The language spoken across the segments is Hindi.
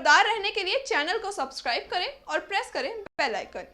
खबरदार रहने के लिए चैनल को सब्सक्राइब करें और प्रेस करें बेल आइकन।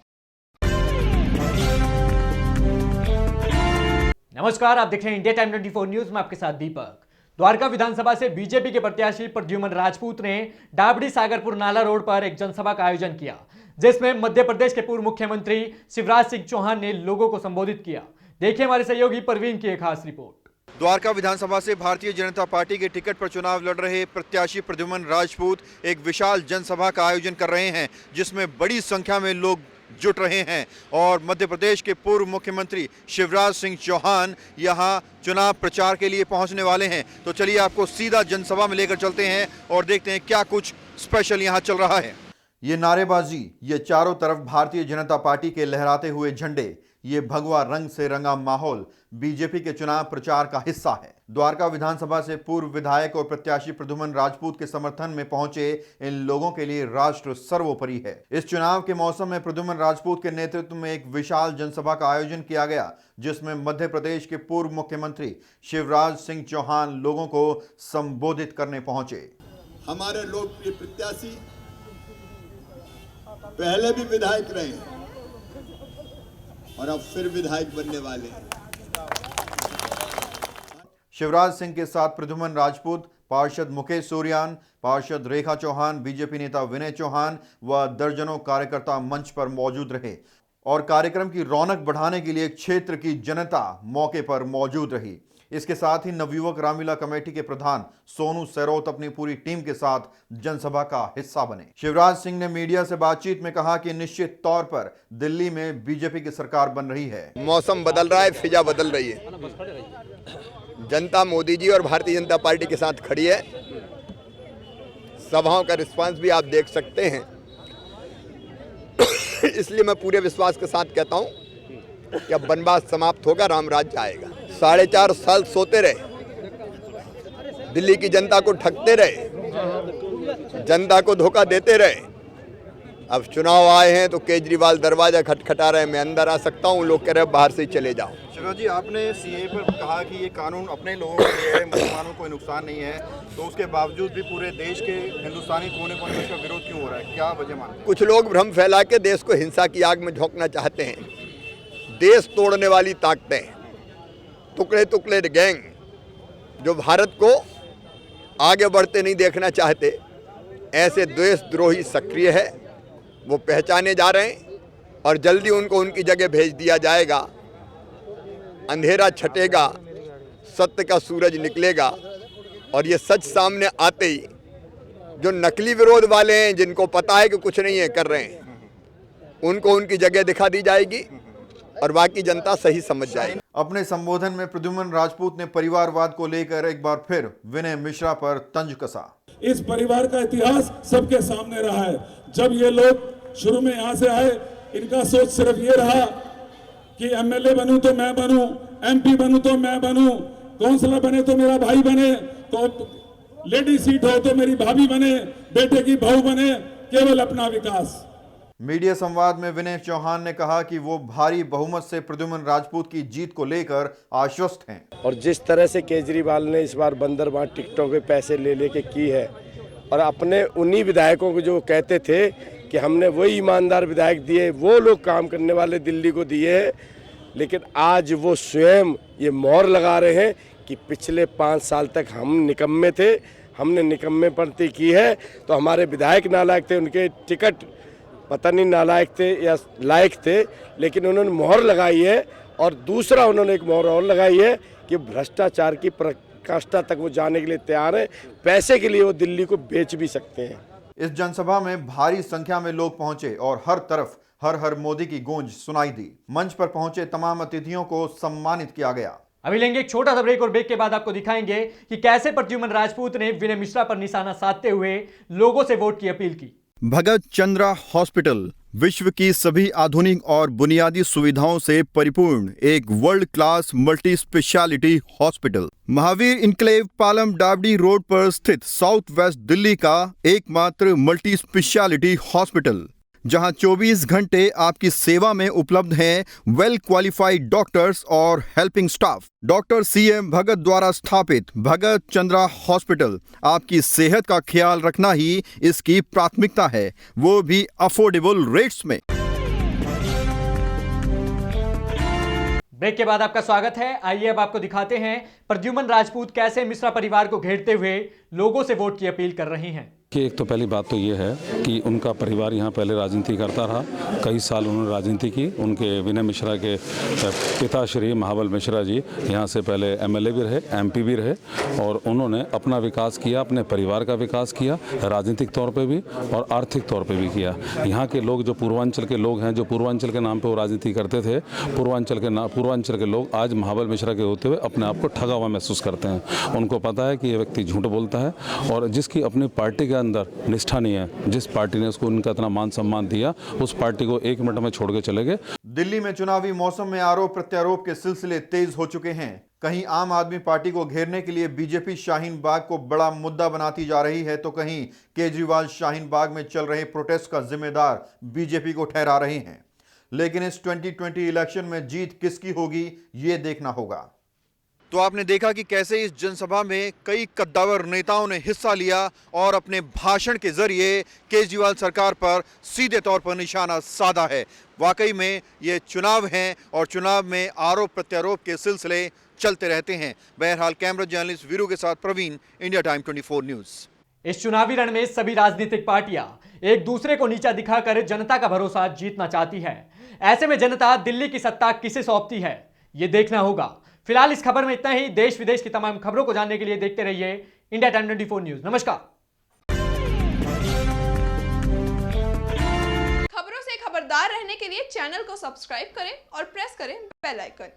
नमस्कार, आप देख रहे हैं इंडिया टाइम 24 न्यूज में आपके साथ दीपक। द्वारका विधानसभा से बीजेपी के प्रत्याशी प्रद्युमन राजपूत ने डाबड़ी सागरपुर नाला रोड पर एक जनसभा का आयोजन किया, जिसमें मध्य प्रदेश के पूर्व मुख्यमंत्री शिवराज सिंह चौहान ने लोगों को संबोधित किया। देखिए हमारे सहयोगी परवीन की एक खास रिपोर्ट। द्वारका विधानसभा से भारतीय जनता पार्टी के टिकट पर चुनाव लड़ रहे प्रत्याशी प्रद्युमन राजपूत एक विशाल जनसभा का आयोजन कर रहे हैं, जिसमें बड़ी संख्या में लोग जुट रहे हैं और मध्य प्रदेश के पूर्व मुख्यमंत्री शिवराज सिंह चौहान यहां चुनाव प्रचार के लिए पहुंचने वाले हैं। तो चलिए आपको सीधा जनसभा में लेकर चलते हैं और देखते हैं क्या कुछ स्पेशल यहां चल रहा है। ये नारेबाजी, ये चारों तरफ भारतीय जनता पार्टी के लहराते हुए झंडे, ये भगवा रंग से रंगा माहौल बीजेपी के चुनाव प्रचार का हिस्सा है। द्वारका विधानसभा से पूर्व विधायक और प्रत्याशी प्रद्युमन राजपूत के समर्थन में पहुंचे इन लोगों के लिए राष्ट्र सर्वोपरि है। इस चुनाव के मौसम में प्रद्युमन राजपूत के नेतृत्व में एक विशाल जनसभा का आयोजन किया गया, जिसमें मध्य प्रदेश के पूर्व मुख्यमंत्री शिवराज सिंह चौहान लोगों को संबोधित करने पहुंचे। हमारे लोकप्रिय प्रत्याशी पहले भी विधायक रहे और अब फिर विधायक बनने वाले हैं। शिवराज सिंह के साथ प्रद्युमन राजपूत, पार्षद मुकेश सूर्यान, पार्षद रेखा चौहान, बीजेपी नेता विनय चौहान व दर्जनों कार्यकर्ता मंच पर मौजूद रहे और कार्यक्रम की रौनक बढ़ाने के लिए क्षेत्र की जनता मौके पर मौजूद रही। इसके साथ ही नवयुवक रामलीला कमेटी के प्रधान सोनू सेरोत अपनी पूरी टीम के साथ जनसभा का हिस्सा बने। शिवराज सिंह ने मीडिया से बातचीत में कहा कि निश्चित तौर पर दिल्ली में बीजेपी की सरकार बन रही है। मौसम बदल रहा है, फिजा बदल रही है। जनता मोदी जी और भारतीय जनता पार्टी के साथ खड़ी है। सभाओं का रिस्पांस भी आप देख सकते हैं। इसलिए मैं पूरे विश्वास के साथ कहता हूं कि अब वनवास समाप्त होगा, राम राज्य आएगा। 4.5 साल सोते रहे, दिल्ली की जनता को ठगते रहे, जनता को धोखा देते रहे। अब चुनाव आए हैं तो केजरीवाल दरवाजा खटखटा रहे हैं, मैं अंदर आ सकता हूं, लोग कह रहे हैं बाहर से ही चले जाओ। शिवराज जी, आपने सीए पर कहा कि ये कानून अपने लोगों के लिए है, मुसलमानों को कोई नुकसान नहीं है, तो उसके बावजूद भी पूरे देश के हिंदुस्तानी कोने कोने में इसका विरोध क्यों हो रहा है? क्या वजह मानते हैं? कुछ लोग भ्रम फैला के देश को हिंसा की आग में झोंकना चाहते हैं। देश तोड़ने वाली ताकतें, टुकड़े टुकड़े गैंग जो भारत को आगे बढ़ते नहीं देखना चाहते, ऐसे देशद्रोही सक्रिय है, वो पहचाने जा रहे हैं और जल्दी उनको उनकी जगह भेज दिया जाएगा। अंधेरा छटेगा, सत्य का सूरज निकलेगा और ये सच सामने आते ही जो नकली विरोध वाले हैं, जिनको पता है कि कुछ नहीं है कर रहे हैं, उनको उनकी जगह दिखा दी जाएगी और बाकी जनता सही समझ जाएगी। अपने संबोधन में प्रद्युमन राजपूत ने परिवारवाद को लेकर एक बार फिर विनय मिश्रा पर तंज कसा। इस परिवार का इतिहास सबके सामने रहा है। जब ये लोग शुरू में यहाँ से आए, इनका सोच सिर्फ ये रहा कि एमएलए बनूं तो मैं बनूं, एमपी बनूं तो मैं बनूं, काउंसलर बने तो मेरा भाई बने, तो लेडी सीट हो तो मेरी भाभी बने, बेटे की बहू बने, केवल अपना विकास। मीडिया संवाद में विनय चौहान ने कहा कि वो भारी बहुमत से प्रद्युमन राजपूत की जीत को लेकर आश्वस्त हैं। और जिस तरह से केजरीवाल ने इस बार बंदरबांट टिकटों के पैसे ले लेके की है और अपने उन्हीं विधायकों को जो कहते थे कि हमने वही ईमानदार विधायक दिए, वो लोग काम करने वाले दिल्ली को दिए हैं, लेकिन आज वो स्वयं ये मोहर लगा रहे हैं कि पिछले 5 साल तक हम निकम्मे थे, हमने निकम्मेपंती की है, तो हमारे विधायक नालायक थे, उनके टिकट पता नहीं नालायक थे या लायक थे, लेकिन उन्होंने मोहर लगाई है। और दूसरा उन्होंने एक मोहर और लगाई है कि भ्रष्टाचार की पराकाष्ठा तक वो जाने के लिए तैयार है, पैसे के लिए वो दिल्ली को बेच भी सकते हैं। इस जनसभा में भारी संख्या में लोग पहुंचे और हर तरफ हर हर मोदी की गूंज सुनाई दी। मंच पर पहुंचे तमाम अतिथियों को सम्मानित किया गया। अभी लेंगे एक छोटा सा ब्रेक और ब्रेक के बाद आपको दिखाएंगे कि कैसे प्रद्युमन राजपूत ने विनय मिश्रा पर निशाना साधते हुए लोगों से वोट की अपील की। भगत चंद्रा हॉस्पिटल विश्व की सभी आधुनिक और बुनियादी सुविधाओं से परिपूर्ण एक world class multi speciality hospital, Mahavir enclave Palam Dabri road पर स्थित साउथ वेस्ट दिल्ली का एकमात्र मल्टी स्पेशलिटी हॉस्पिटल। जहां 24 घंटे आपकी सेवा में उपलब्ध हैं वेल क्वालिफाइड डॉक्टर्स और हेल्पिंग स्टाफ। डॉक्टर CM भगत द्वारा स्थापित भगत चंद्रा हॉस्पिटल आपकी सेहत का ख्याल रखना ही इसकी प्राथमिकता है, वो भी अफोर्डेबल रेट्स में। ब्रेक के बाद आपका स्वागत है। आइए अब आपको दिखाते हैं प्रद्युमन राजपूत कैसे मिश्रा परिवार को घेरते हुए लोगों से वोट की अपील कर रहे हैं। कि एक तो पहली बात तो ये है कि उनका परिवार यहाँ पहले राजनीति करता रहा, कई साल उन्होंने राजनीति की। उनके विनय मिश्रा के पिता श्री महाबल मिश्रा जी यहाँ से पहले MLA भी रहे, MP भी रहे और उन्होंने अपना विकास किया, अपने परिवार का विकास किया, राजनीतिक तौर पे भी और आर्थिक तौर पे भी किया। यहाँ के लोग जो पूर्वांचल के लोग हैं, जो पूर्वांचल के नाम पर वो राजनीति करते थे, पूर्वांचल के लोग आज महाबल मिश्रा के होते हुए अपने आप को ठगा हुआ महसूस करते हैं। उनको पता है कि ये व्यक्ति झूठ बोलता है और जिसकी अपनी पार्टी के अंदर निष्ठा नहीं है, जिस पार्टी ने उसको उनका इतना मान सम्मान दिया, उस पार्टी को 1 मिनट में छोड़ के चले गए। दिल्ली में चुनावी मौसम में आरोप प्रत्यारोप के सिलसिले तेज हो चुके हैं। कहीं आम आदमी पार्टी को घेरने के लिए बीजेपी शाहीन बाग को बड़ा मुद्दा बनाती जा रही है, तो कहीं केजरीवाल शाहीन बाग में चल रहे प्रोटेस्ट का जिम्मेदार बीजेपी को ठहरा रहे हैं। लेकिन इस 2020 इलेक्शन में जीत किसकी होगी, ये देखना होगा। तो आपने देखा कि कैसे इस जनसभा में कई कद्दावर नेताओं ने हिस्सा लिया और अपने भाषण के जरिए केजरीवाल सरकार पर सीधे तौर पर निशाना साधा है। वाकई में ये चुनाव हैं और चुनाव में आरोप प्रत्यारोप के सिलसिले चलते रहते हैं। बहरहाल कैमरा जर्नलिस्ट वीरू के साथ प्रवीण, इंडिया टाइम 24 न्यूज़। इस चुनावी रण में सभी राजनीतिक पार्टियां एक दूसरे को नीचा दिखाकर जनता का भरोसा जीतना चाहती है। ऐसे में जनता दिल्ली की सत्ता किसे सौंपती है, ये देखना होगा। फिलहाल इस खबर में इतना ही। देश विदेश की तमाम खबरों को जानने के लिए देखते रहिए इंडिया टाइम 24 न्यूज़। नमस्कार। खबरों से खबरदार रहने के लिए चैनल को सब्सक्राइब करें और प्रेस करें बेल आइकन।